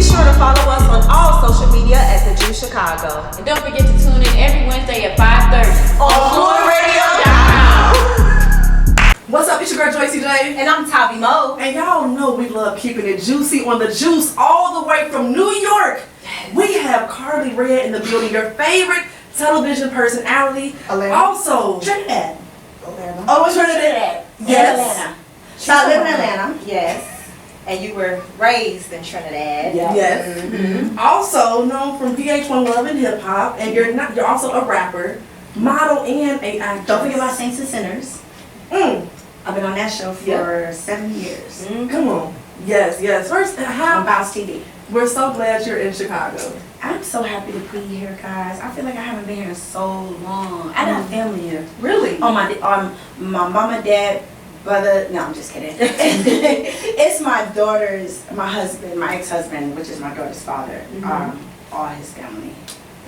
sure to follow us on all social media at The Juice Chicago. And don't forget to tune in every Wednesday at 5:30 on FluentRadio.com. What's up? It's your girl Joycey J. And I'm Tavi Mo. And y'all know we love keeping it juicy on the juice all the way from New York. We have Karlie Red in the building, your favorite television personality. Atlanta. Also, Trinidad. Atlanta. Oh, it's Trinidad. Yes. Atlanta. So I live in Atlanta. Yes. And you were raised in Trinidad. Yes. Mm-hmm. Also known from VH1 Love and Hip Hop, and you're also a rapper, model, and a actress. Don't forget about Saints and Sinners. I've been on that show for 7 years. Come on. Yes. First, On Bounce TV. We're so glad you're in Chicago. I'm so happy to be here, guys. I feel like I haven't been here in so long. I got family here. Really? My mama, dad, brother. No, I'm just kidding. It's my daughter's, my husband, my ex-husband, which is my daughter's father. All his family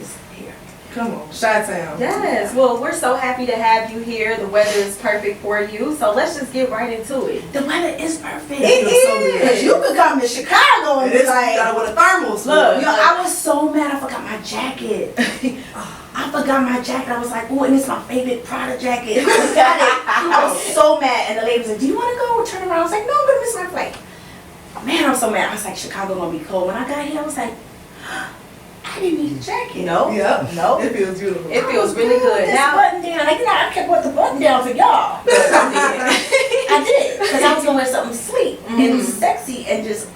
is here. Come on, Chi-Town. Yes, well, we're so happy to have you here. The weather is perfect for you, so let's just get right into it. The weather is perfect. It is. You could come to Chicago and be like, with a thermals. look, I was so mad I forgot my jacket. I forgot my jacket. I was like, oh, and it's my favorite Prada jacket. I forgot it. I was so mad. And the lady was like, do you want to go? Turn around. I was like, no, I'm going to miss my flight. Man, I'm so mad. I was like, Chicago going to be cold. When I got here, I was like, I didn't need a jacket. No. Yep. No. It feels beautiful. It feels really good. Now, button down. Like, I kept putting the button down for y'all. I did. Because I was going to wear something sleek and sexy and just,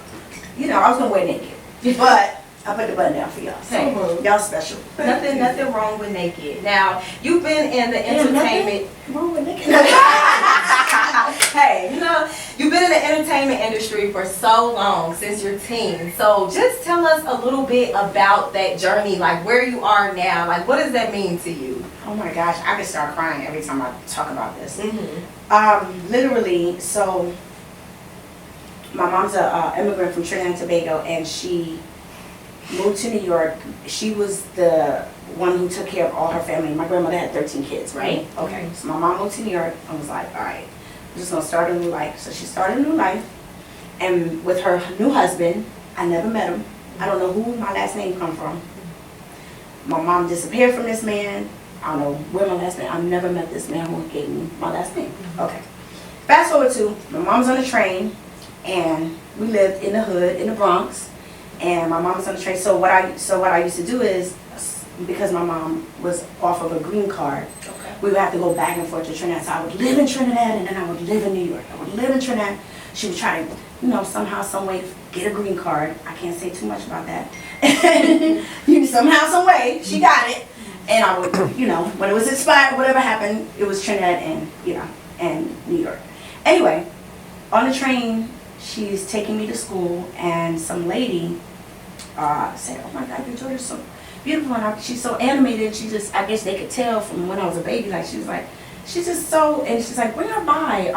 I was going to wear naked. But I put the button down for y'all. So y'all special. Nothing wrong with naked. Now, you've been in the entertainment. Nothing wrong with naked. Hey, you've been in the entertainment industry for so long, since your teen. So just tell us a little bit about that journey, like where you are now. Like, what does that mean to you? Oh my gosh, I can start crying every time I talk about this. Literally, so my mom's a immigrant from Trinidad and Tobago, and she moved to New York. She was the one who took care of all her family. My grandmother had 13 kids, right? Okay, so my mom moved to New York and was like, all right, I'm just gonna start a new life. So she started a new life, and with her new husband, I never met him. I don't know who my last name come from. My mom disappeared from this man. I don't know where my last name. I never met this man who gave me my last name. Okay. Fast forward to my mom's on the train, and we lived in the hood in the Bronx, and my mom was on the train. So what I used to do is, because my mom was off of a green card, we would have to go back and forth to Trinidad. So I would live in Trinidad, and then I would live in New York. I would live in Trinidad. She would try to, somehow, some way get a green card. I can't say too much about that. Somehow, some way, she got it. And I would, when it was expired, whatever happened, it was Trinidad and New York. Anyway, on the train, she's taking me to school, and some lady said, oh my God, your daughter's so beautiful, and she's so animated. She just, I guess they could tell from when I was a baby, like she's just so, and she's like, bring her by.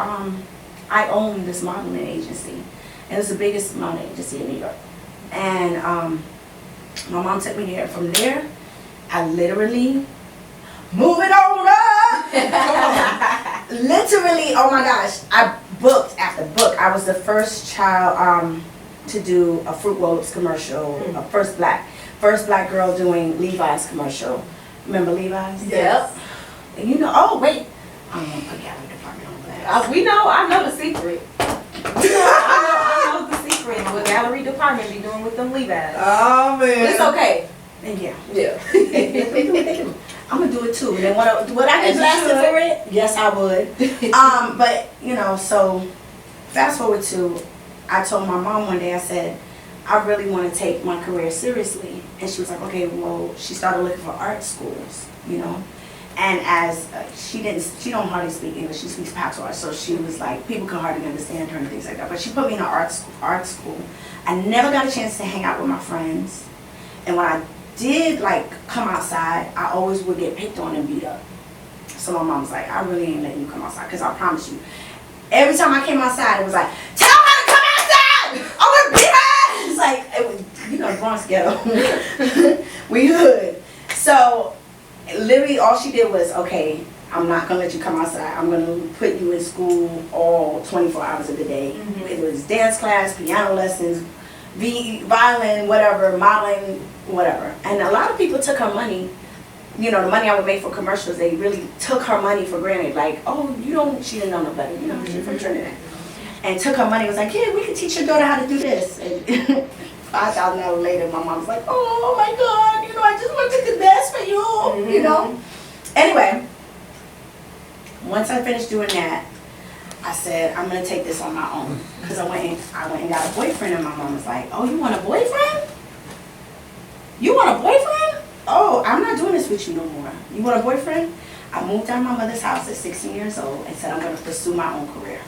I own this modeling agency, and it's the biggest modeling agency in New York. And my mom took me there. From there, I literally, moving on up. Literally, oh my gosh, I booked after book. I was the first child to do a Fruit Roll-Ups commercial, first black girl doing Levi's commercial. Remember Levi's? Yep. And oh wait, I don't want to put gallery department on blast. I know the secret. I know the secret. What gallery department be doing with them Levi's. Oh man. It's okay. And yeah. Yeah. I'm gonna do it too. And then would I get blasted for it? Yes, I would. But so fast forward to, I told my mom one day, I said, I really want to take my career seriously. And she was like, okay, well, she started looking for art schools, And as she don't hardly speak English, she speaks patois, so she was like, people could hardly understand her and things like that. But she put me in an art school. I never got a chance to hang out with my friends. And when I did come outside, I always would get picked on and beat up. So my mom was like, I really ain't letting you come outside, because I promise you, every time I came outside, it was like, tell her to come outside! I'm gonna beat her! It's like, it was, Bronx ghetto. We hood. So literally all she did was, okay, I'm not gonna let you come outside. I'm gonna put you in school all 24 hours of the day. It was dance class, piano lessons, violin, whatever, modeling, whatever. And a lot of people took her money. You know, the money I would make for commercials, they really took her money for granted. Like, oh, she didn't know no better. You know, she's from Trinidad. And took her money, was like, yeah, we can teach your daughter how to do this. And $5,000 later, my mom was like, oh my God, you know, I just wanted the best for you, you know. Anyway, once I finished doing that, I said, I'm gonna take this on my own. Because I went and got a boyfriend, and my mom was like, oh, you want a boyfriend? You want a boyfriend? Oh, I'm not doing this with you no more. You want a boyfriend? I moved out of my mother's house at 16 years old and said I'm going to pursue my own career.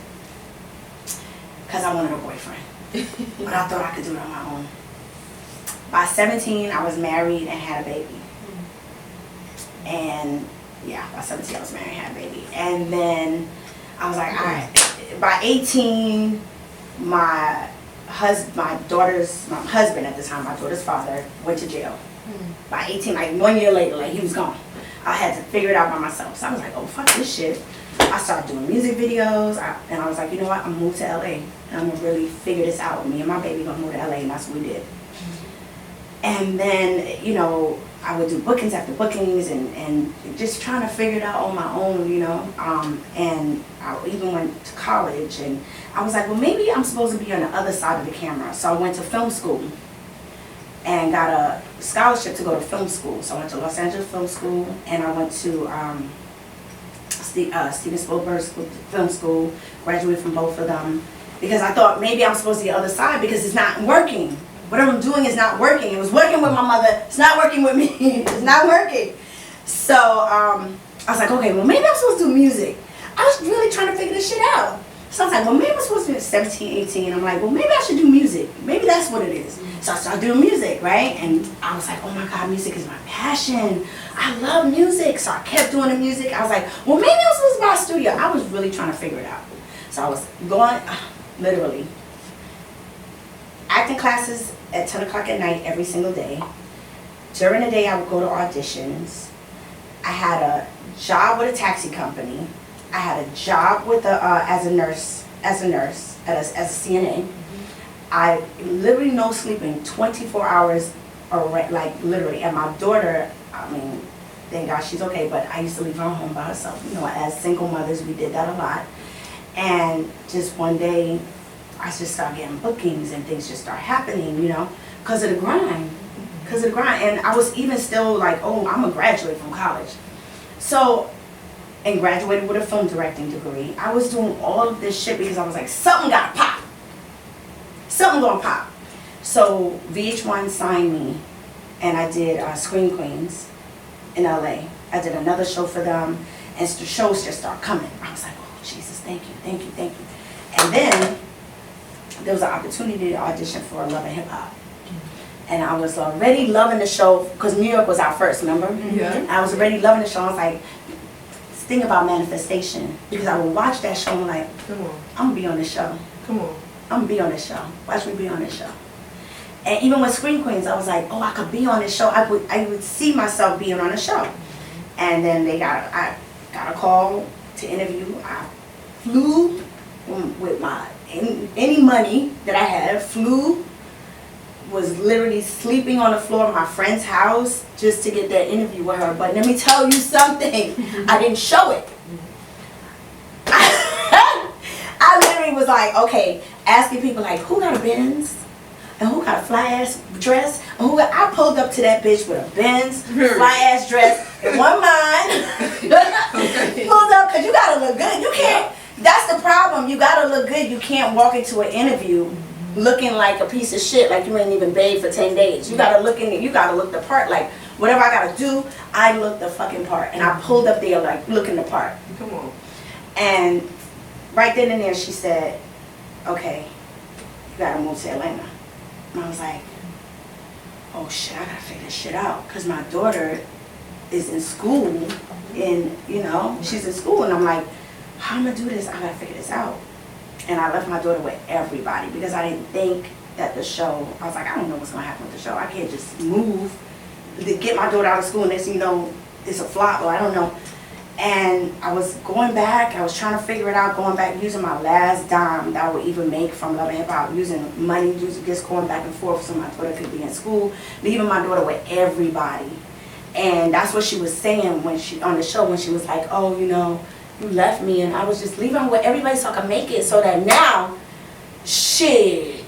Because I wanted a boyfriend. But I thought I could do it on my own. By 17, I was married and had a baby. And yeah, by 17, I was married and had a baby. And then I was like, all right. By 18, my husband at the time, my daughter's father, went to jail. By 18, like 1 year later, like he was gone. I had to figure it out by myself. So I was like, oh, fuck this shit. I started doing music videos, and I was like, you know what, I'm gonna move to LA. And I'm gonna really figure this out. Me and my baby gonna move to LA, and that's what we did. And then, you know, I would do bookings after bookings and just trying to figure it out on my own, you know. And I even went to college, and I was like, well, maybe I'm supposed to be on the other side of the camera. So I went to film school and got a scholarship to go to film school. So I went to Los Angeles Film School, and I went to Steven Spielberg's film school, graduated from both of them, because I thought maybe I'm supposed to be the other side because it's not working. Whatever I'm doing is not working. It was working with my mother, it's not working with me, it's not working. So I was like, okay, well maybe I'm supposed to do music. I was really trying to figure this shit out. So I was like, well maybe I'm supposed to be 17, 18. I'm like, well maybe I should do music. Maybe that's what it is. So I started doing music, right? And I was like, oh my God, music is my passion. I love music. So I kept doing the music. I was like, well maybe I'm supposed to buy a studio. I was really trying to figure it out. So I was going, literally, acting classes at 10 o'clock at night every single day. During the day I would go to auditions. I had a job with a taxi company. I had a job with as a nurse at a CNA. I literally no sleeping, 24 hours, like literally. And my daughter, I mean, thank God she's okay, but I used to leave her home by herself. You know, as single mothers, we did that a lot. And just one day, I just started getting bookings and things just started happening, you know, because of the grind. And I was even still like, oh, I'm gonna graduate from college. So, and graduated with a film directing degree. I was doing all of this shit because I was like, something gotta pop. Something gonna pop. So VH1 signed me, and I did Screen Queens in LA. I did another show for them, and the shows just started coming. I was like, oh Jesus, thank you. And then there was an opportunity to audition for Love and Hip Hop. And I was already loving the show, because New York was our first, remember? Yeah. I was already loving the show. I was like, this thing about manifestation, because I would watch that show and I'm like, Come on. I'm gonna be on this show. Come on. I'm gonna be on this show. Watch me be on this show. And even with Screen Queens, I was like, oh, I could be on this show. I would see myself being on the show. And then I got a call to interview. I flew with my any money that I had, was literally sleeping on the floor of my friend's house just to get that interview with her. But let me tell you something, I didn't show it. I literally was like, okay, asking people like, who got a Benz? And who got a fly ass dress? And I pulled up to that bitch with a Benz, fly ass dress, and one mind. Pulled up, because you gotta look good. You can't, that's the problem. You gotta look good. You can't walk into an interview looking like a piece of shit, like you ain't even bathed for 10 days. You gotta look the part. Like, whatever I gotta do, I look the fucking part. And I pulled up there like looking the part. Come on. And right then and there she said, okay, you gotta move to Atlanta. And I was like, oh shit, I gotta figure this shit out. Because my daughter is in school, and you know, she's in school, and I'm like, how am I gonna do this? I gotta figure this out. And I left my daughter with everybody because I didn't think that the show, I was like, I don't know what's gonna happen with the show. I can't just move to get my daughter out of school and next thing you know, it's a flop, or I don't know. And I was going back, I was trying to figure it out, going back, using my last dime that I would even make from Love and Hip Hop, using money, just going back and forth so my daughter could be in school, leaving my daughter with everybody. And that's what she was saying when she, on the show, when she was like, oh, you know, you left me, and I was just leaving her with everybody so I could make it, so that now, shit,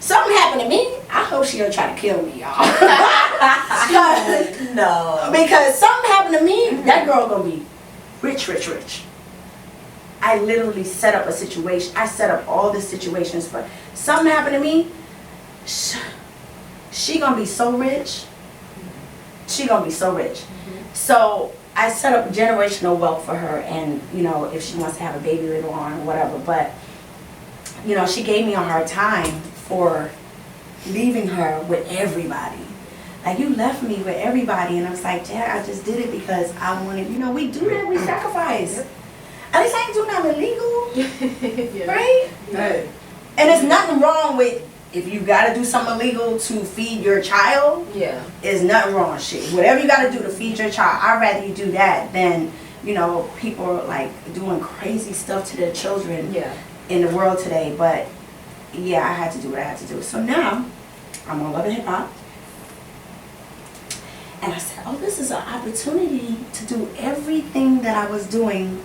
something happened to me. I hope she don't try to kill me, y'all. No. Because something happened to me, that girl gonna be rich, rich, rich. I literally set up a situation. I set up all the situations for something happened to me. She gonna be so rich. She gonna be so rich. So I set up generational wealth for her, and you know, if she wants to have a baby later on or whatever. But you know, she gave me a hard time for leaving her with everybody. Like, you left me with everybody, and I was like, Dad, I just did it because I wanted, you know, we do that, we sacrifice. At least I ain't doing nothing illegal, right? Right. And there's nothing wrong with, if you gotta do something illegal to feed your child, Yeah. there's nothing wrong with shit. Whatever you gotta do to feed your child, I'd rather you do that than, you know, people are like doing crazy stuff to their children Yeah. in the world today. But yeah, I had to do what I had to do. So now I'm on Love and Hip Hop. And I said, oh, this is an opportunity to do everything that I was doing,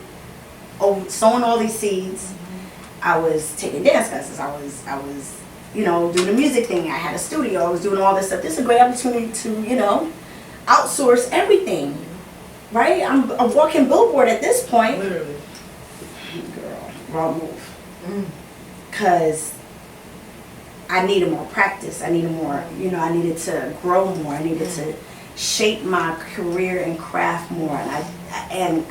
sowing all these seeds. I was taking dance classes. I was, you know, doing the music thing. I had a studio. I was doing all this stuff. This is a great opportunity to, you know, outsource everything, right? I'm a walking billboard at this point. Literally. Girl, wrong move. Because I needed more practice. I needed more, you know, I needed to grow more. I needed to shape my career and craft more. And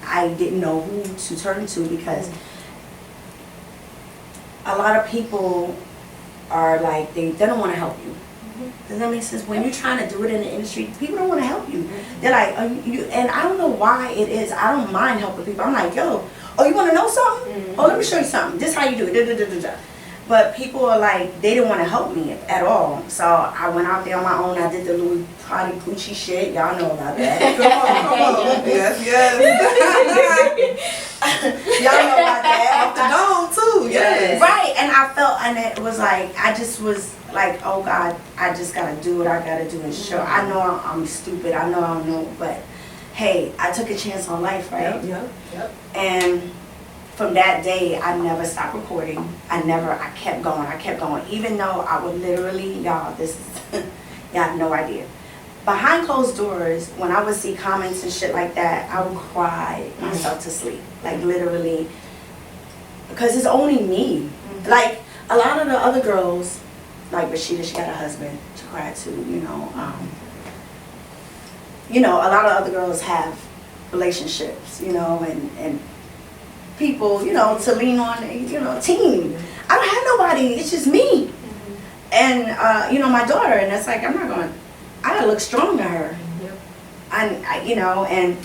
I didn't know who to turn to, because a lot of people are like, they don't want to help you. Does that make sense? When you're trying to do it in the industry, people don't want to help you. They're like, and I don't know why it is. I don't mind helping people. I'm like, yo, oh, you want to know something? Oh, let me show you something. This is how you do it. Da, da, da, da, da. But people are like, they didn't want to help me at all. So I went out there on my own. I did the Louis Prada Gucci shit. Y'all know about that. Come on. Yes, yes. Y'all know about Off the that. dome too. Yes. Right. And I felt, and it was like, I just was like, oh God, I just got to do what I got to do and show. I know I'm stupid. I know I don't know. But hey, I took a chance on life, right? Yep. And from that day, I never stopped recording. I kept going. Even though I would literally, y'all, this is, y'all have no idea. Behind closed doors, when I would see comments and shit like that, I would cry myself to sleep. Like, literally, because it's only me. Like, a lot of the other girls, like Rashida, she got a husband to cry to, you know. A lot of other girls have relationships, you know, and people, you know, to lean on, you know, team. I don't have nobody, it's just me. And, you know, my daughter, and it's like, I gotta look strong to her. You know, and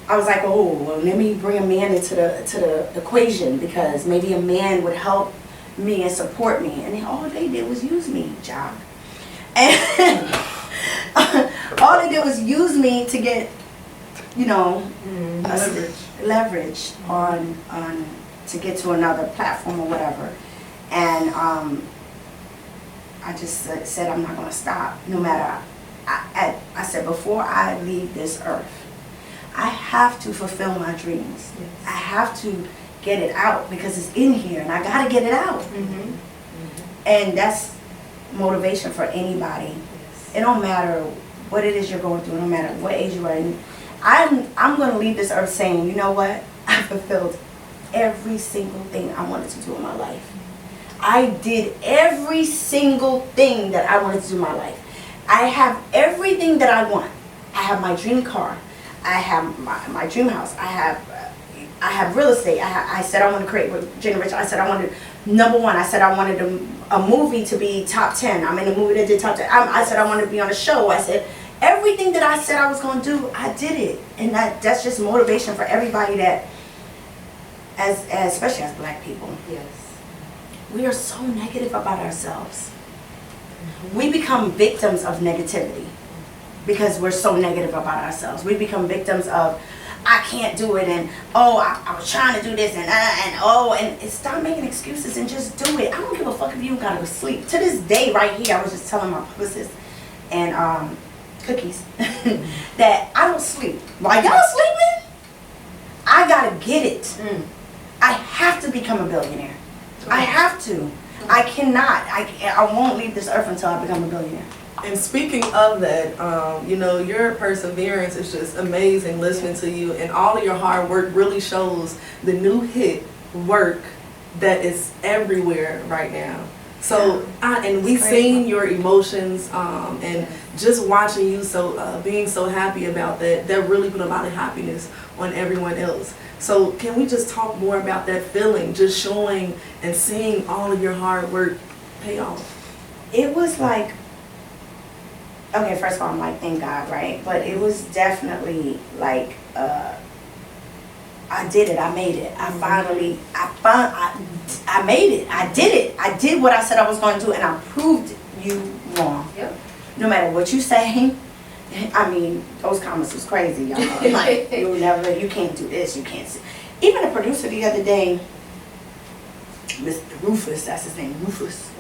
I was like, oh, well, let me bring a man into the equation, because maybe a man would help me and support me. And all they did was use me, job. And all they did was use me to get, you know, leverage on to get to another platform or whatever. And I just said I'm not going to stop, no matter. I said, before I leave this earth, I have to fulfill my dreams. Yes. I have to get it out, because it's in here and I got to get it out. And that's motivation for anybody. Yes. It don't matter what it is you're going through, no matter what age you are in. I'm going to leave this earth saying, you know what? I fulfilled every single thing I wanted to do in my life. I did every single thing that I wanted to do in my life. I have everything that I want. I have my dream car. I have my dream house. I have real estate. I said I want to create generation. I said I wanted #1. I said I wanted a movie to be top 10. I'm in a movie that did top 10. I said I wanted to be on a show. I said everything that I said I was going to do, I did it. And that's just motivation for everybody that, especially as black people. Yes. We are so negative about ourselves. We become victims of negativity. because we're so negative about ourselves. We become victims of, I can't do it, and oh, I was trying to do this, and stop making excuses and just do it. I don't give a fuck if you gotta go sleep. To this day, right here, I was just telling my publicist and Cookies that I don't sleep. While y'all sleeping, I gotta get it. I have to become a billionaire. I have to. I cannot. I won't leave this earth until I become a billionaire. And speaking of that, you know, your perseverance is just amazing listening to you, and all of your hard work really shows the new hit work that is everywhere right now. So, and we've seen your emotions, and just watching you being so happy about that really put a lot of happiness on everyone else. So can we just talk more about that feeling, just showing and seeing all of your hard work pay off? It was like, okay, first of all, I'm like, thank God, right? But it was definitely like, I did it. I made it. I made it. I did it. I did what I said I was going to do, and I proved you wrong. Yep. No matter what you say, I mean, those comments was crazy, y'all. Like, you can't do this, you can't see. Even a producer the other day, Mr. Rufus, that's his name, Rufus.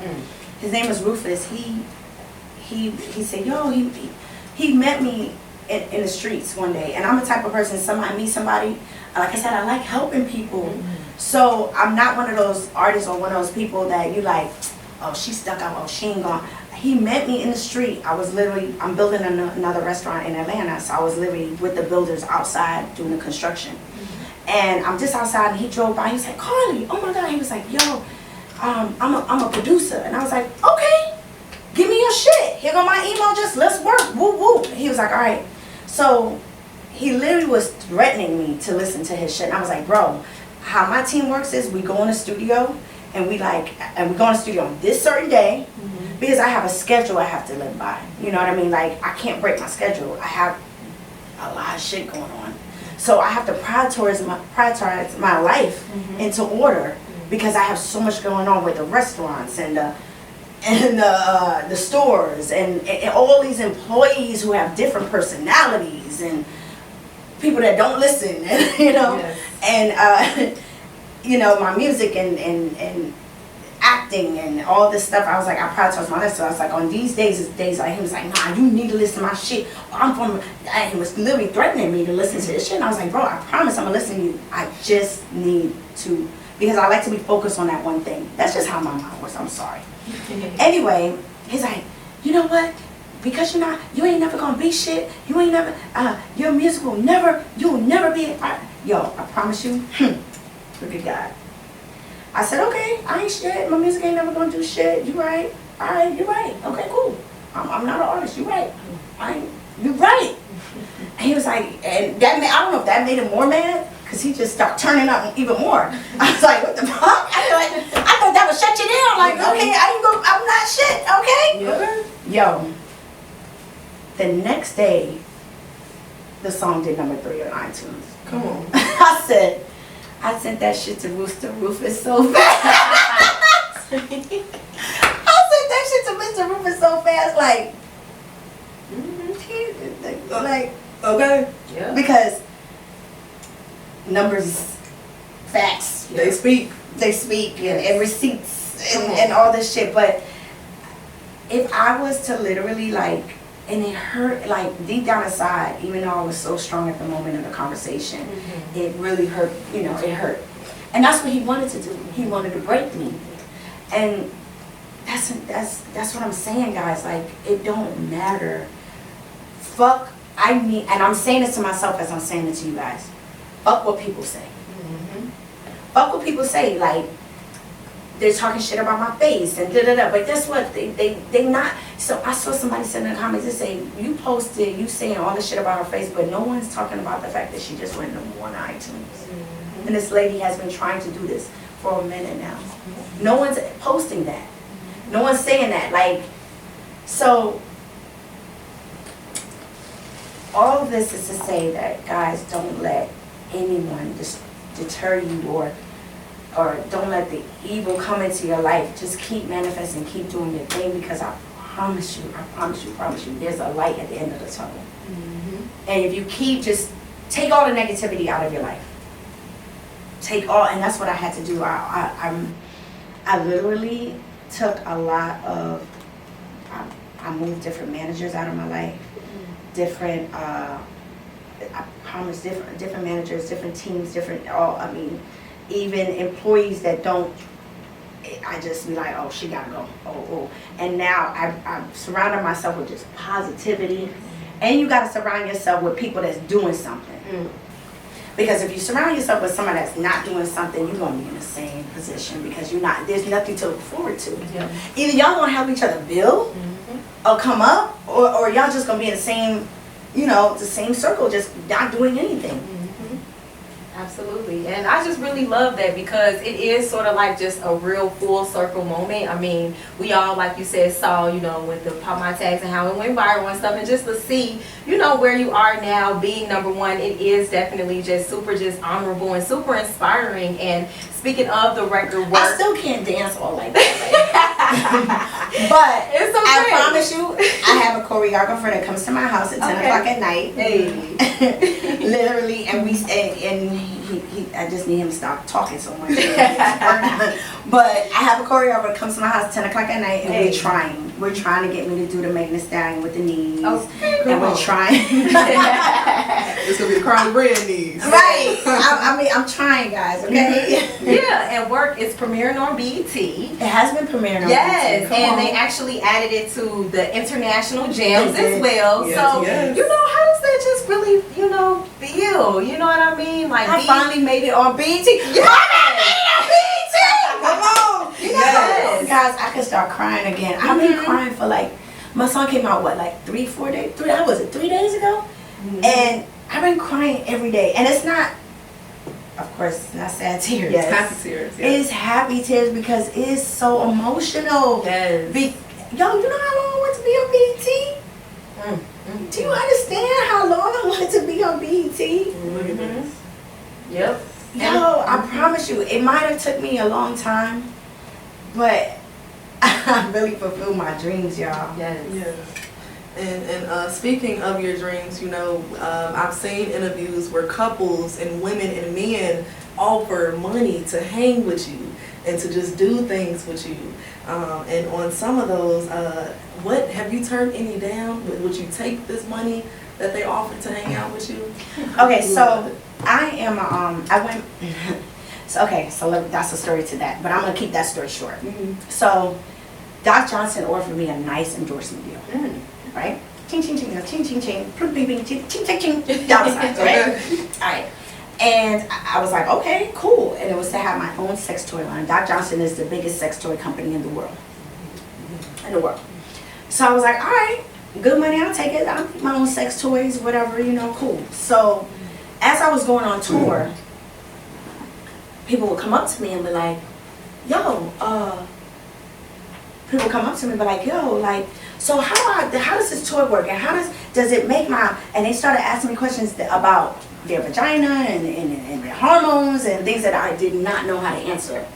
His name is Rufus. He said, yo, he met me in the streets one day, and I'm the type of person, I meet somebody, like I said, I like helping people. So I'm not one of those artists or one of those people that you like, oh, she stuck out, oh, she ain't gone. He met me in the street. I'm building another restaurant in Atlanta, so I was literally with the builders outside doing the construction. And I'm just outside, and he drove by. He was like, Karlie, oh my God. He was like, yo, I'm a producer. And I was like, okay, give me your shit. Here go my email, just let's work, woo woo. He was like, all right. So he literally was threatening me to listen to his shit. And I was like, bro, how my team works is we go in the studio, and we go in the studio on this certain day, because I have a schedule I have to live by. You know what I mean? Like, I can't break my schedule. I have a lot of shit going on. So I have to prioritize my life into order, because I have so much going on with the restaurants and the stores and all these employees who have different personalities and people that don't listen, you know, and you know, my music and acting and all this stuff. I was like, I prioritize my life. So I was like, on these days, it's days like, he was like, nah, you need to listen to my shit. And he was literally threatening me to listen to this shit. And I was like, bro, I promise I'm gonna listen to you. I just need to, because I like to be focused on that one thing. That's just how my mind works. I'm sorry. Anyway, he's like, you know what? Because you ain't never gonna be shit. You ain't never, your music will never, you'll never be, yo, I promise you, look at God. I said, okay, I ain't shit. My music ain't never gonna do shit. You right? All right, you're right. Okay, cool. I'm not an artist. You right? You right? And he was like, and that I don't know if that made him more mad, because he just started turning up even more. I was like, what the fuck? I thought that would shut you down. Like, okay, I'm not shit. Okay. Yo, the next day, the song did number 3 on iTunes. Come on. I sent that shit to Mr. Rufus so fast. I sent that shit to Mr. Rufus so fast, like, like, Okay. Yeah. because numbers, facts, They speak. and receipts and all this shit. But if I was to literally like, and it hurt, like deep down inside, even though I was so strong at the moment of the conversation, it really hurt, you know, it hurt. And that's what he wanted to do. He wanted to break me. And that's what I'm saying, guys. Like, it don't matter. Fuck, and I'm saying this to myself as I'm saying it to you guys. Fuck what people say. Fuck what people say. Like, they're talking shit about my face and da-da-da. But guess what? They not. So I saw somebody send in the comments and say, you posted, you saying all this shit about her face, but no one's talking about the fact that she just went number 1 on iTunes. And this lady has been trying to do this for a minute now. No one's posting that. No one's saying that. Like, so all of this is to say that, guys, don't let anyone just deter you or don't let the evil come into your life. Just keep manifesting, keep doing your thing, because I promise you, there's a light at the end of the tunnel. And if you just take all the negativity out of your life. And that's what I had to do. I literally took a lot of, I moved different managers out of my life, I promise different managers, different teams, even employees that don't, I just be like, oh, she gotta go, oh. And now I've surrounded myself with just positivity, and you gotta surround yourself with people that's doing something. Because if you surround yourself with somebody that's not doing something, you're gonna be in the same position because there's nothing to look forward to. Yeah. Either y'all gonna help each other build or come up, or y'all just gonna be in the same, the same circle, just not doing anything. Absolutely. And I just really love that because it is sort of like just a real full circle moment. I mean, we all, like you said, saw, with the Pop My Tags and how it went viral and stuff. And just to see, where you are now being number one, it is definitely just honorable and super inspiring. And speaking of the record work. I still can't dance all like that. But it's okay. I promise you, I have a choreographer that comes to my house at 10 o'clock at night. Hey. Literally, and I just need him to stop talking so much. But I have a choreographer that comes to my house at 10 o'clock at night, and we're trying to get me to do the Megan Thee Stallion with the knees. Okay, and we're trying. It's gonna be the Karlie brand knees. Right. I'm trying, guys. Okay. Yeah, and work is premiering on BET. It has been premiering on Yes, BET. and they actually added it to the international jams as well. Yes, So, yes. how does that just really, feel? You know what I mean? Like, I finally made it on BET. Yes. I made it on BET. Come on. Yes. Guys, I could start crying again. I've been crying for my song came out 3-4 days? 3 days ago? And I've been crying every day. And it's not, of course, it's not sad tears. Yes. Happy tears. Yes. It's happy tears because it's so emotional. Yes. Yo, you know how long I went to be on BET? Do you understand how long I wanted to be on BET? Look at this. Yep. Yo, I promise you, it might have took me a long time, but I really fulfilled my dreams, y'all. Yes. Yes. And speaking of your dreams, I've seen interviews where couples and women and men offer money to hang with you and to just do things with you. And on some of those, what have you turned any down? Would you take this money that they offer to hang out with you? Okay, so I am I went. So that's a story to that, but I'm gonna keep that story short. So Doc Johnson offered me a nice endorsement deal, right? Ching ching ching, ching ching ching, bing bing bing, ching ching ching ching. Dollar signs, right? All right. And I was like, okay, cool. And it was to have my own sex toy line. Doc Johnson is the biggest sex toy company in the world. So I was like, all right, good money, I'll take it. I'll make my own sex toys, whatever, cool. So as I was going on tour, people would come up to me and be like, so how does this toy work? And how does it make and they started asking me questions about their vagina and their hormones and things that I did not know how to answer.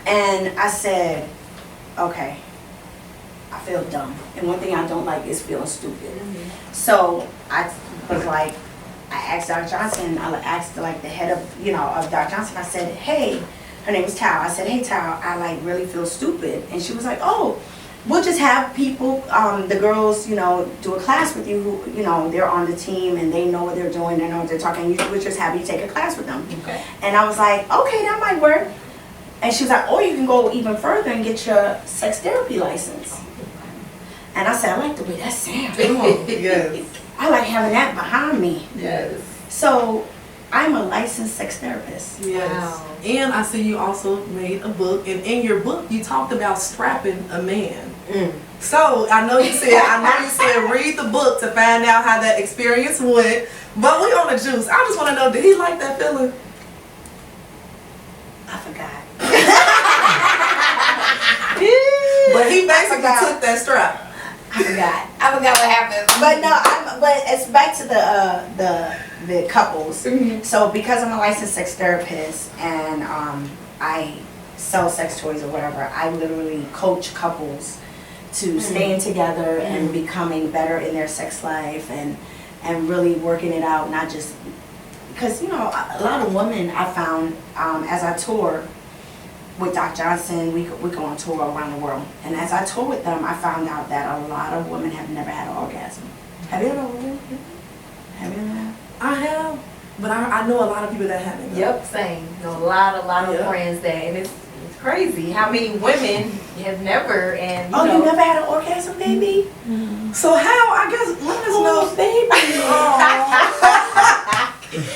And I said, okay, I feel dumb. And one thing I don't like is feeling stupid. So I was like, I asked Dr. Johnson, I asked the head of Dr. Johnson, I said, hey, her name was Tao. I said, hey Tao, I really feel stupid. And she was like, oh, we'll just have people, the girls, do a class with you who, they're on the team and they know what they're doing, they know what they're talking. We'll just have you take a class with them. Okay. And I was like, okay, that might work. And she was like, or you can go even further and get your sex therapy license. And I said, I like the way that sounds. Yes. I like having that behind me. Yes. So I'm a licensed sex therapist. Yes. Wow. And I see you also made a book, and in your book you talked about strapping a man. So I know you said read the book to find out how that experience went. But we on the juice. I just want to know, did he like that feeling? I forgot. But he basically took that strap. I forgot what happened. But no, but it's back to the couples. So because I'm a licensed sex therapist and I sell sex toys or whatever, I literally coach couples to staying together and becoming better in their sex life and really working it out, not just because, you know, a lot of women I found as I tour with Doc Johnson, we go on tour around the world, and as I tour with them, I found out that a lot of women have never had an orgasm. Have you ever? Have you ever had? I have, but I know a lot of people that haven't. Yep, same. Know a lot of Yep. friends that, and it's crazy how many women have never, and you Oh, know, you never had an orgasm, baby? So how? I guess let us know. Baby.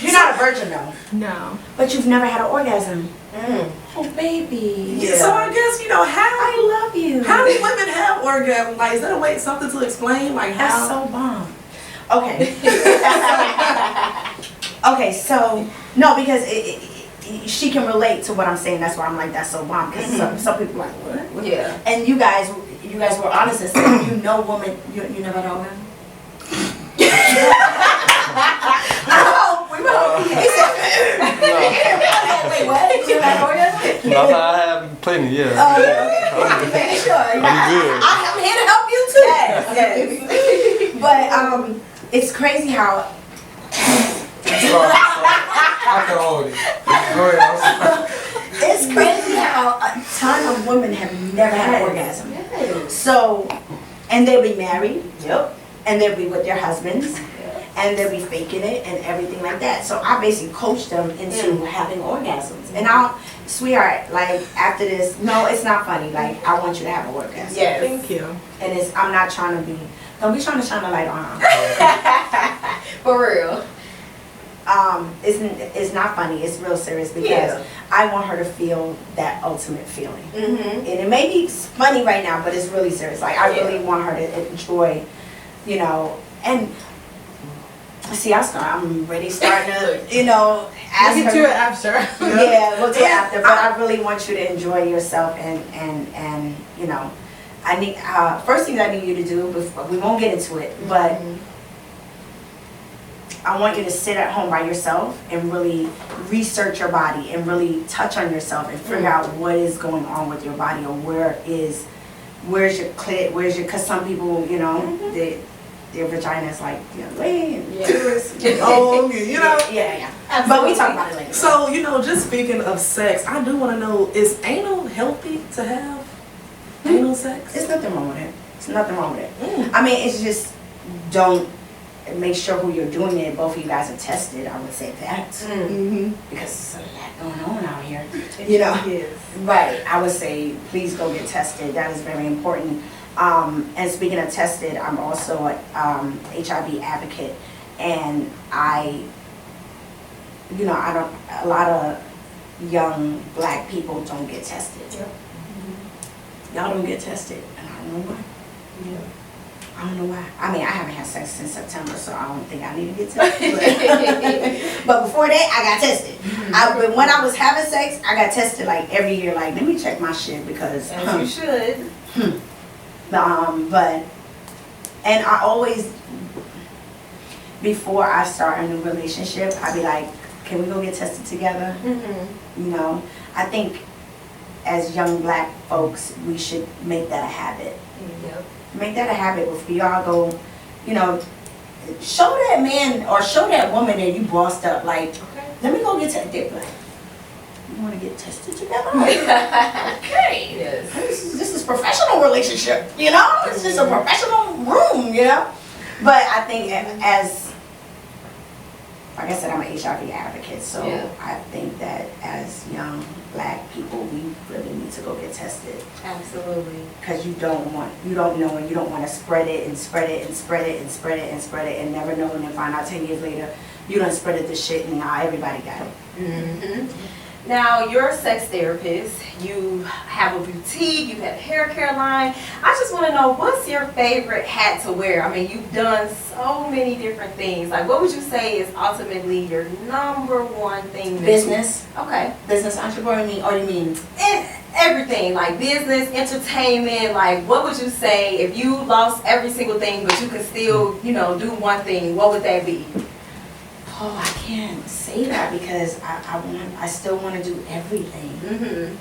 You're not a virgin though. No. But you've never had an orgasm. Mm. Oh, baby. Yeah. So I guess, you know, how I love you. do women have orgasm? Like, is that a way something to explain? Like That's how? so bomb. Okay. Okay, so no, because she can relate to what I'm saying. That's why I'm like, that's so bomb. Because some people are like, what? Yeah. And you guys were honest and said, you know, woman, you never had an orgasm. Wait, what? You had an orgasm? No, I have plenty, yeah. Oh, yeah, okay. Making sure. I'm good. I'm here to help you too. Yes. But it's crazy how I can hold it. Go ahead. I'm sorry. it's crazy how a ton of women have never had an orgasm. Yes. So, and they'll be married, Yep. and they'll be with their husbands, and they'll be faking it and everything like that. So I basically coach them into having orgasms. And I'll, sweetheart, like after this, no, it's not funny. Like I want you to have an orgasm. Yes. Thank you. And I'm not trying to be, don't be trying to shine a light on her. For real. It's not funny. It's real serious because Yeah. I want her to feel that ultimate feeling. Mm-hmm. And it may be funny right now, but it's really serious. Like I really want her to enjoy, you know, and see, I'm ready starting to, you know, ask We'll get her. to it after. Yeah, we'll do it after. But I really want you to enjoy yourself and you know, I need first thing I need you to do before we won't get into it, but I want you to sit at home by yourself and really research your body and really touch on yourself and figure out what is going on with your body or where's your clit, because some people, you know, their vagina is like, you know, Oh, you know. yeah. But we talk about it later. So, you know, just speaking of sex, I do want to know, is anal healthy to have? Anal sex? There's nothing wrong with it. There's nothing wrong with it. I mean, it's just don't make sure who you're doing it. Both of you guys are tested. I would say that because there's a lot going on out here. You know, Yes. right? I would say please go get tested. That is very important. And speaking of tested, I'm also an HIV advocate, and you know, a lot of young black people don't get tested. Yep. Y'all don't get tested, and I don't know why. Yeah. I don't know why. I mean, I haven't had sex since September, so I don't think I need to get tested. But before that, I got tested. But when I was having sex, I got tested like every year. Like, let me check my shit because. As you should. But, and I always, before I start a new relationship, I'd be like, can we go get tested together? Mm-hmm. You know, I think as young black folks, we should make that a habit. Yep. Make that a habit before y'all go, you know, show that man or show that woman that you bossed up, like, Okay. let me go get tested. Like, you want to get tested together? Okay. Yes. This is professional relationship, you know? It's just a professional room, you know? But I think as, like I said, I'm an HIV advocate, so Yeah. I think that as young black people, we really need to go get tested. Absolutely. Because you don't know, and you don't want to spread it and spread it and spread it and spread it and spread it and never know, and then find out 10 years later you done spread it this shit and now everybody got it. Mm-hmm. Now, you're a sex therapist. You have a boutique. You have a hair care line. I just want to know, what's your favorite hat to wear? I mean, you've done so many different things. Like, what would you say is ultimately your number one thing? that Business, Okay. business entrepreneur, or you mean? And everything, like business, entertainment, like what would you say if you lost every single thing but you could still, you know, do one thing, what would that be? Oh, I can't say that because I still want to do everything. Mm-hmm.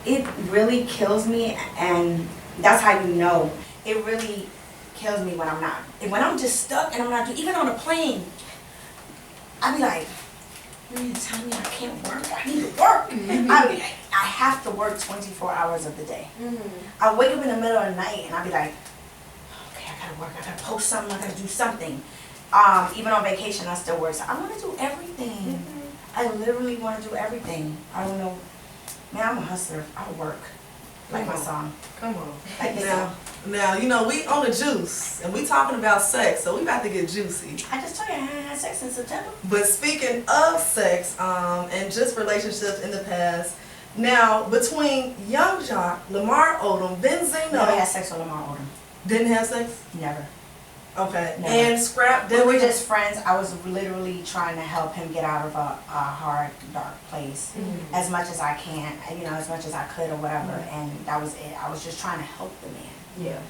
It really kills me, and That's how you know. It really kills me when I'm not. And when I'm just stuck and I'm not doing, even on a plane, I be like, you mean to tell me I can't work? I need to work. I be like, I have to work 24 hours of the day. I wake up in the middle of the night and I be like, okay, I gotta work. I gotta post something. I gotta do something. Even on vacation, I still work. So I want to do everything. I literally want to do everything. I don't know. Man, I'm a hustler. I work. Like my song. Come on. Like this song. Now, you know, we on the juice, and we talking about sex, so we about to get juicy. I just told you I hadn't had sex in September. But speaking of sex, and just relationships in the past, now, between Young Jock, Lamar Odom, Benzino... Never had sex with Lamar Odom. Didn't have sex? Never. Okay. Never. And Scrap We were Dilly. just friends. I was literally trying to help him get out of a hard, dark place as much as I can, you know, as much as I could or whatever. And that was it. I was just trying to help the man. Yeah.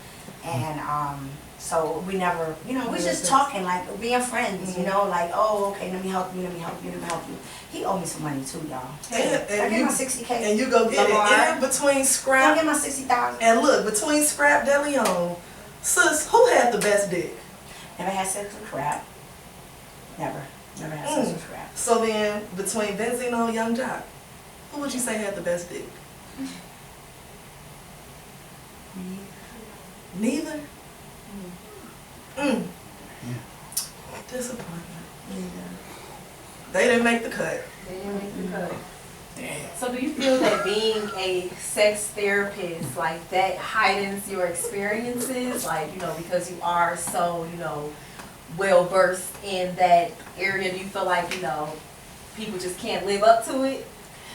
And so we never, you know, we was just talking, like being friends, you know, like, oh, okay, let me help you, let me help you, let me help you. He owed me some money too, y'all. I get my 60K. And you go get Lamar. it. And between I Scrap... get my 60,000. And look, between Scrap DeLeon, sis, who had the best dick? Never had sex with Crap. Never had sex with Crap. So then, between Benzino and Young Jock, who would you say had the best dick? Neither? Disappointment. They didn't make the cut. They didn't make the cut. So do you feel that being a sex therapist, like that heightens your experiences? Like, you know, because you are so, you know, well versed in that area, do you feel like, you know, people just can't live up to it?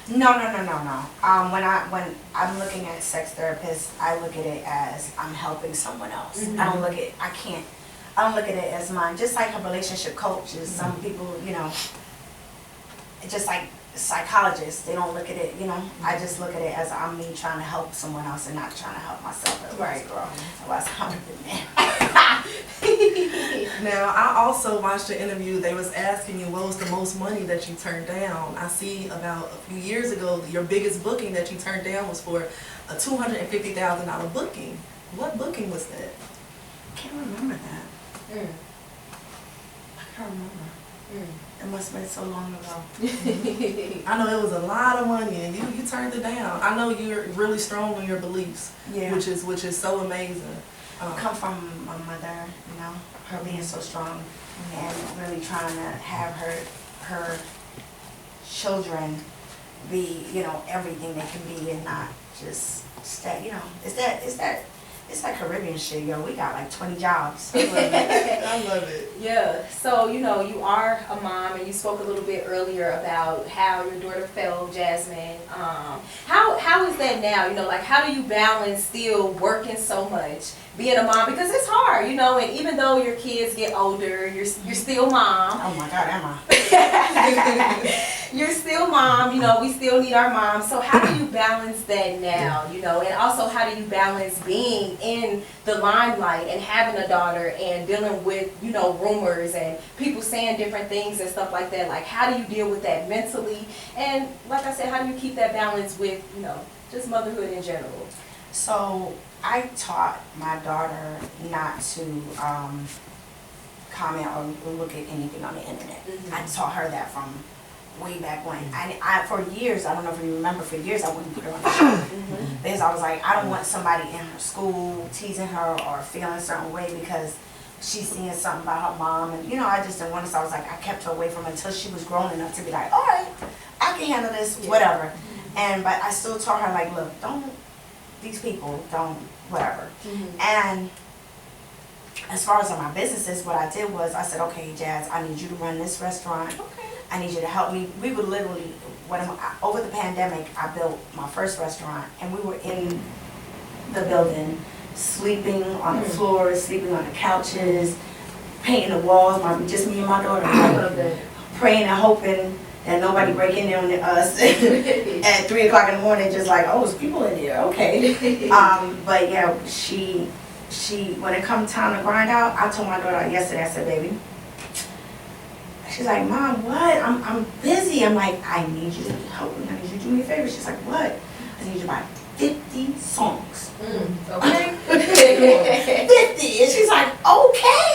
No. When I'm looking at sex therapists, I look at it as I'm helping someone else. I don't look at it as mine. Just like a relationship coach is some people, you know, just like psychologists, they don't look at it, you know. I just look at it as I'm me trying to help someone else and not trying to help myself. Right. Girl. Otherwise, I'm a good man. Now, I also watched the interview. They was asking you what was the most money that you turned down. I see about a few years ago, your biggest booking that you turned down was for a $250,000 booking. What booking was that? I can't remember that. I can't remember. It must have been so long ago. I know it was a lot of money, and you turned it down. I know you're really strong on your beliefs, Yeah. which is so amazing. Come from my mother, you know, her being so strong and really trying to have her children be, you know, everything they can be and not just stay, you know, it's like Caribbean shit, yo. We got like 20 jobs. I love it. Yeah, so you know, you are a mom, and you spoke a little bit earlier about how your daughter fell, Jasmine. How is that now? You know, like how do you balance still working so much, being a mom, because it's hard, you know, and even though your kids get older, you're still mom. Oh my God, am I? You're still mom, you know, we still need our mom. So how do you balance that now, you know, and also how do you balance being in the limelight and having a daughter and dealing with, you know, rumors and people saying different things and stuff like that? Like, how do you deal with that mentally? And like I said, how do you keep that balance with, you know, just motherhood in general? So I taught my daughter not to comment or look at anything on the internet. I taught her that from way back when. I for years, I don't know if you remember, for years I wouldn't put her on the show. Because I was like, I don't want somebody in her school teasing her or feeling a certain way because she's seeing something about her mom. And you know, I just didn't want to, so I was like, I kept her away from her until she was grown enough to be like, all right, I can handle this, whatever. But I still taught her, like, look, these people don't, whatever. And as far as on my businesses, what I did was I said, okay, Jazz, I need you to run this restaurant. Okay. I need you to help me. We would literally, over the pandemic, I built my first restaurant, and we were in the building, sleeping on the floors, sleeping on the couches, painting the walls, just me and my daughter, praying and hoping that nobody break in there on us at 3 o'clock in the morning, just like, oh, there's people in there, okay. But yeah, she, when it comes time to grind out, I told my daughter yesterday, I said, baby, she's like, Mom, what? I'm busy. I'm like, I need you to help me. I need you to do me a favor. She's like, what? I need you to buy 50 songs. Okay. 50! And she's like, okay!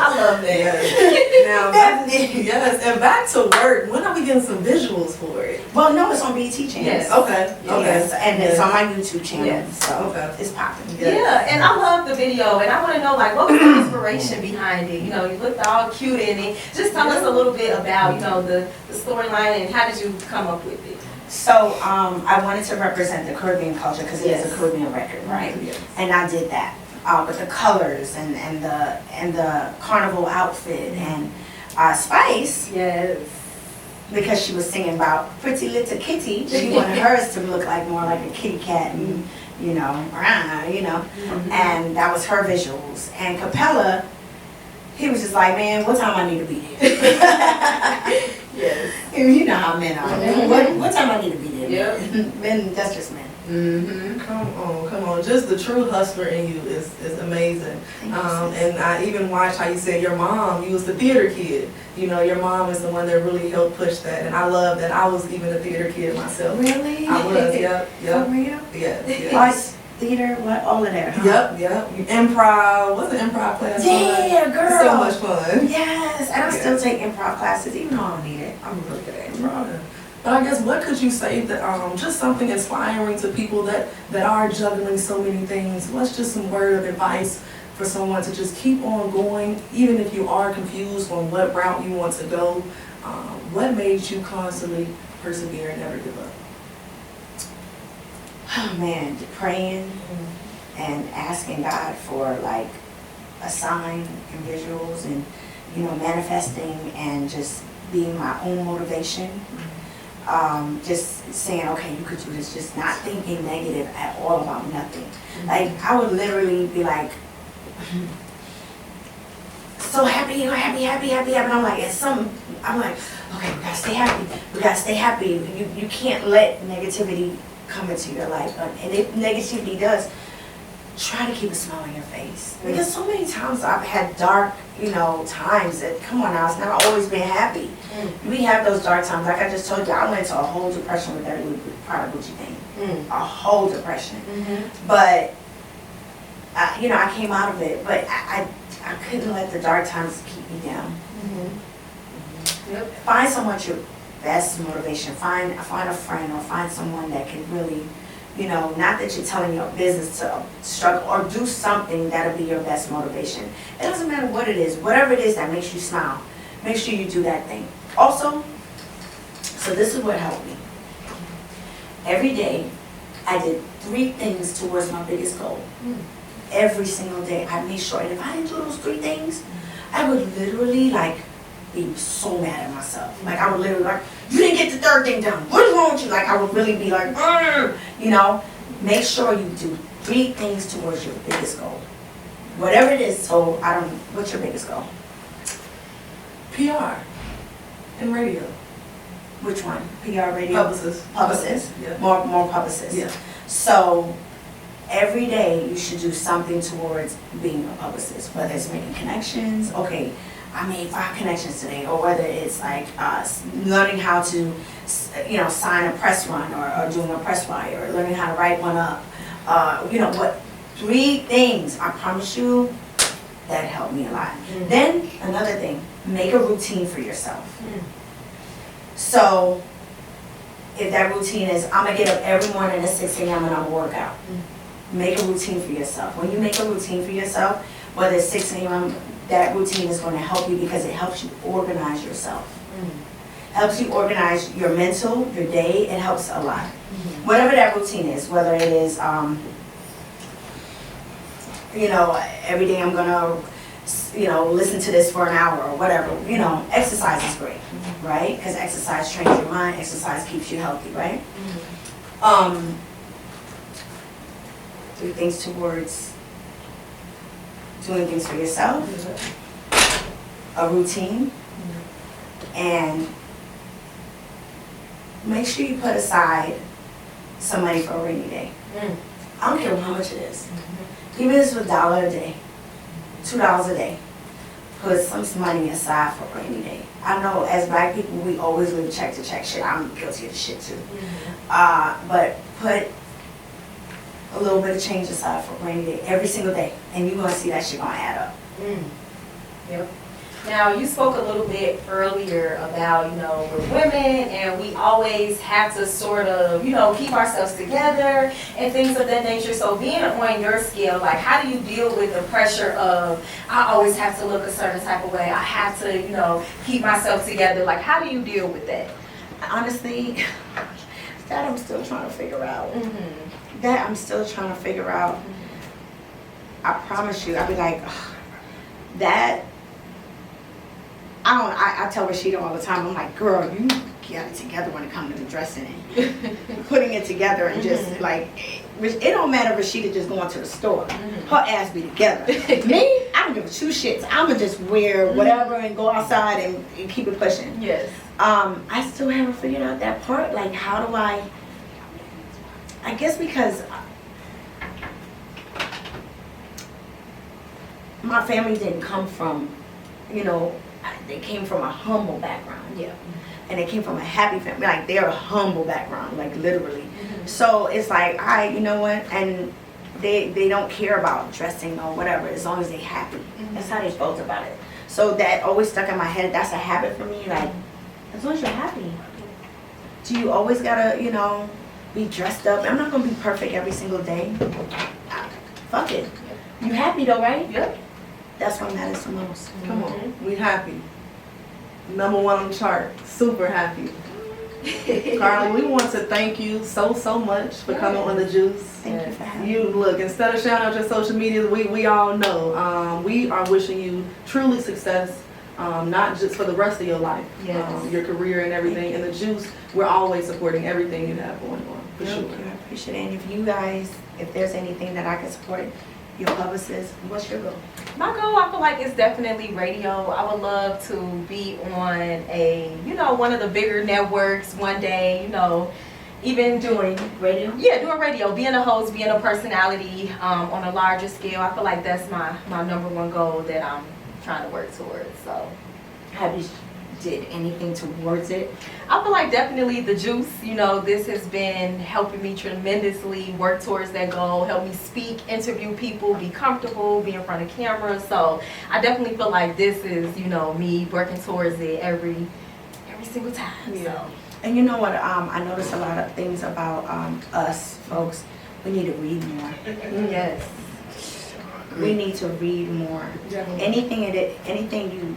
I love that. Yes. Now, Definitely. yes, and back to work. When are we getting some visuals for it? Well, no, it's on BET channel. Yes. Okay. Okay. Yes, and it's on my YouTube channel. Yes. So Okay. it's popping. Yeah, and I love the video, and I want to know, like, what was the inspiration behind it? You know, you looked all cute in it. Just tell us a little bit about, you know, the storyline and how did you come up with it? So I wanted to represent the Caribbean culture because it is Yes. a Caribbean record, right? Yes. And I did that with the colors and the carnival outfit and Spice, Yes. because she was singing about pretty little kitty. She wanted hers to look like more like a kitty cat and you know, and that was her visuals. And Capella, he was just like, man, what time I need to be there? Yes. You know how men are. What time I need to be there? Yep. Men, that's just men. Mm-hmm. Come on. Just the true hustler in you is amazing. Thank you, sis. And I even watched how you said your mom, you was the theater kid. You know, your mom is the one that really helped push that. And I love that. I was even a theater kid myself. Really? I was, yep. For real? Yes. Arts, theater, what? All of that, huh? Yep. Improv, what's an improv class? Yeah, girl. So much fun. Yes, and I Yeah. still take improv classes, even though I don't need it. I'm really good at improv. Yeah. But I guess what could you say that just something inspiring to people that are juggling so many things? What's just some word of advice for someone to just keep on going, even if you are confused on what route you want to go? What made you constantly persevere and never give up? Oh man, praying and asking God for like a sign and visuals and, you know, manifesting and just being my own motivation. Just saying, okay, you could do this, just not thinking negative at all about nothing. Like, I would literally be like, so happy, and I'm like, okay, we gotta stay happy. You can't let negativity come into your life. And if negativity does, try to keep a smile on your face. Because so many times I've had dark, you know, times that, come on now, it's never always been happy. We have those dark times. Like I just told you, I went into a whole depression with that Prada Gucci thing. A whole depression. But, you know, I came out of it. But I couldn't let the dark times keep me down. Yep. Find someone your best motivation. Find a friend or find someone that can really, you know, not that you're telling your business to struggle, or do something that'll be your best motivation. It doesn't matter what it is, whatever it is that makes you smile, make sure you do that thing. Also, so this is what helped me. Every day, I did 3 things towards my biggest goal. Every single day, I made sure, and if I didn't do those 3 things, I would literally like be so mad at myself. Like I would literally like, you didn't get the 3rd thing done. What is wrong with you? Like I would really be like, you know, make sure you do 3 things towards your biggest goal. Whatever it is, so what's your biggest goal? PR and radio. Which one? PR, radio? Publicist? Yeah. More publicist. Yeah. So every day you should do something towards being a publicist, whether it's making connections. Okay, I made 5 connections today, or whether it's like learning how to, you know, sign a press run or doing a press wire, or learning how to write one up. You know what? 3 things, I promise you, that helped me a lot. Then another thing, make a routine for yourself. So if that routine is, I'm gonna get up every morning at 6 a.m. and I'm gonna work out. Make a routine for yourself. When you make a routine for yourself, whether it's 6 a.m., that routine is going to help you because it helps you organize yourself. Helps you organize your mental, your day. It helps a lot. Whatever that routine is, whether it is, you know, every day I'm going to, you know, listen to this for an hour or whatever. You know, exercise is great, right? Because exercise trains your mind. Exercise keeps you healthy, right? 3 things towards doing things for yourself, a routine, and make sure you put aside some money for a rainy day. I don't care how much it is. Even if it's $1 a day, $2 a day. put some money aside for rainy day. I know as Black people, we always live check to check shit. I'm guilty of the shit too. But put a little bit of change aside for rainy day every single day, and you're gonna see that shit gonna add up. Yep. Now, you spoke a little bit earlier about, we're women and we always have to sort of, keep ourselves together and things of that nature. So being on your scale, like, how do you deal with the pressure of, I always have to look a certain type of way, I have to, keep myself together? Like, how do you deal with that? Honestly, that I'm still trying to figure out. That I'm still trying to figure out. I promise you, I'll be like, ugh, that. I tell Rashida all the time, I'm like, girl, you get it together when it comes to the dressing and putting it together and just like, it don't matter if Rashida just going to the store. Her ass be together. Me, I don't give a two shits. I'ma just wear whatever and go outside and keep it pushing. Yes. I still haven't figured out that part. Like, how do I guess because my family didn't come from, they came from a humble background. Yeah. And they came from a happy family. Like, they're a humble background, like literally. So it's like, you know what? And they don't care about dressing or whatever, as long as they're happy. That's how they felt about it. So that always stuck in my head. That's a habit for me. Like, as long as you're happy. Do you always gotta, be dressed up? I'm not gonna be perfect every single day. Fuck it. You happy though, right? Yep. That's what matters the most. Come on, we happy. #1 on the chart, super happy. Karlie, we want to thank you so much for coming on The Juice. Thank you for having me. You look, instead of shouting out your social media, we all know. We are wishing you truly success, not just for the rest of your life, your career and everything. And The Juice, we're always supporting everything you have going on, for sure. I appreciate it. And if you guys, if there's anything that I can support, your publicist, what's your goal? My goal, I feel like, is definitely radio. I would love to be on a, one of the bigger networks one day, even doing Radio? Yeah, doing radio, being a host, being a personality on a larger scale. I feel like that's my #1 goal that I'm trying to work towards. So, Have you did anything towards it? I feel like definitely The Juice, this has been helping me tremendously work towards that goal, help me speak, interview people, be comfortable, be in front of cameras. So I definitely feel like this is, me working towards it every single time. Yeah. So. And you know what? I noticed a lot of things about us folks. We need to read more. Yes. We need to read more. Definitely. Anything you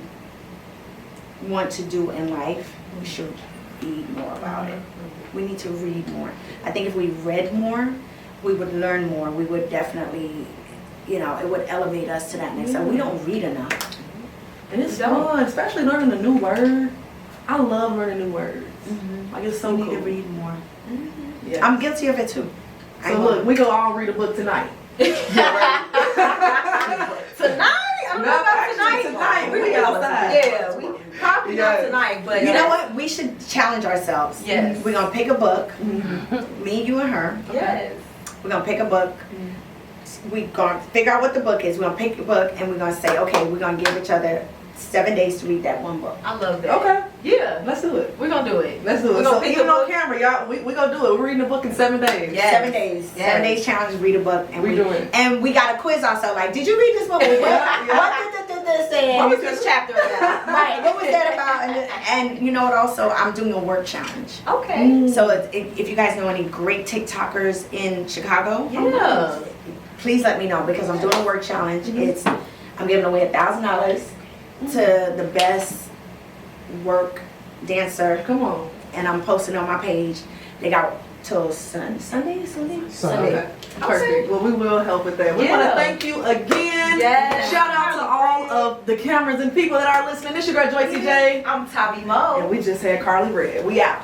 want to do in life, we should read more about it. We need to read more. I think if we read more, we would learn more. We would definitely, it would elevate us to that next level. We don't read enough. And it's fun, especially learning a new word. I love learning new words. Like, it's so We cool. need to read more. Yeah. I'm guilty of it too. So look, we go all read a book tonight. Tonight? I don't know about tonight. We outside. Yeah, we probably not tonight, but You know what? We should challenge ourselves. Yes. We're gonna pick a book. Me, you, and her. Yes. We're gonna pick a book. We're gonna figure out what the book is. We're gonna pick a book and we're gonna say, okay, we're gonna give each other 7 days to read that one book. I love that. Okay, Yeah. let's do it. We're gonna do it. Let's do We're it. gonna So pick even a on book. camera, y'all, we gonna do it. We're reading a book in 7 days. Yes. 7 days. Yes. 7 days challenge, read a book. And We doing it. And we gotta quiz ourselves. Like, did you read this book? What did this say? What was this chapter about? Right, what was that about? And you know what, also, I'm doing a word challenge. Okay. So if you guys know any great TikTokers in Chicago, Yeah. please let me know, because I'm doing a word challenge. I'm giving away $1,000 to the best work dancer, Come on. and I'm posting on my page. They got till Sunday. Okay. Perfect. Well, we will help with that. We want to Yeah. thank you again. Yes. Shout out to all of the cameras and people that are listening. This your girl Joycey J. I'm Tabby Mo. And we just had Karlie Red. We out.